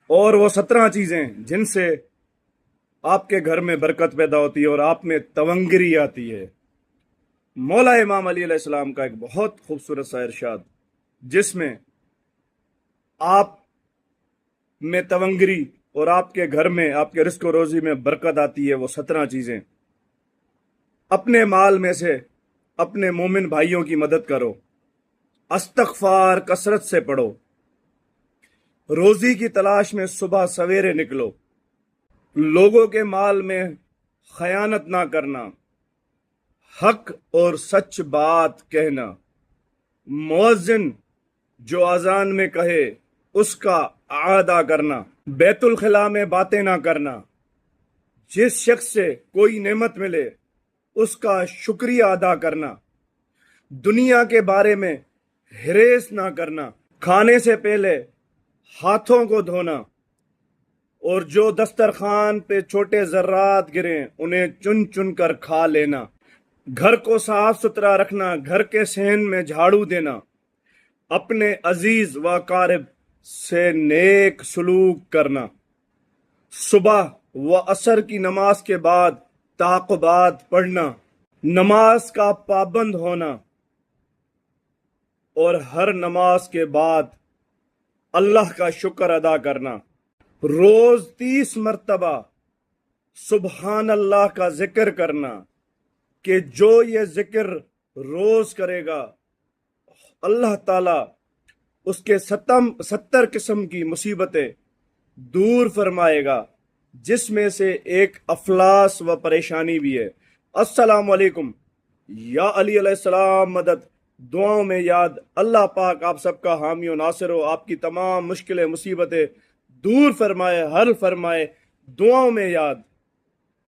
اور وہ 17 چیزیں جن سے آپ کے گھر میں برکت پیدا ہوتی ہے اور آپ میں تونگری آتی ہے۔ مولا امام علی علیہ السلام کا ایک بہت خوبصورت سا ارشاد، جس میں آپ میں تونگری اور آپ کے گھر میں، آپ کے رزق و روزی میں برکت آتی ہے، وہ 17 چیزیں۔ اپنے مال میں سے اپنے مومن بھائیوں کی مدد کرو، استغفار کثرت سے پڑھو، روزی کی تلاش میں صبح سویرے نکلو، لوگوں کے مال میں خیانت نہ کرنا، حق اور سچ بات کہنا، مؤذن جو اذان میں کہے اس کا اعادہ کرنا، بیت الخلاء میں باتیں نہ کرنا، جس شخص سے کوئی نعمت ملے اس کا شکریہ ادا کرنا، دنیا کے بارے میں ہریس نہ کرنا، کھانے سے پہلے ہاتھوں کو دھونا، اور جو دسترخوان پہ چھوٹے ذرات گریں انہیں چن چن کر کھا لینا، گھر کو صاف ستھرا رکھنا، گھر کے صحن میں جھاڑو دینا، اپنے عزیز و اقارب سے نیک سلوک کرنا، صبح و عصر کی نماز کے بعد تعاقبات پڑھنا، نماز کا پابند ہونا، اور ہر نماز کے بعد اللہ کا شکر ادا کرنا، روز 30 مرتبہ سبحان اللہ کا ذکر کرنا، کہ جو یہ ذکر روز کرے گا اللہ تعالی اس کے 70 قسم کی مصیبتیں دور فرمائے گا، جس میں سے ایک افلاس و پریشانی بھی ہے۔ السلام علیکم، یا علی علیہ السلام مدد، دعاؤں میں یاد، اللہ پاک آپ سب کا حامی و ناصر ہو، آپ کی تمام مشکلیں مصیبتیں دور فرمائے، حل فرمائے، دعاؤں میں یاد۔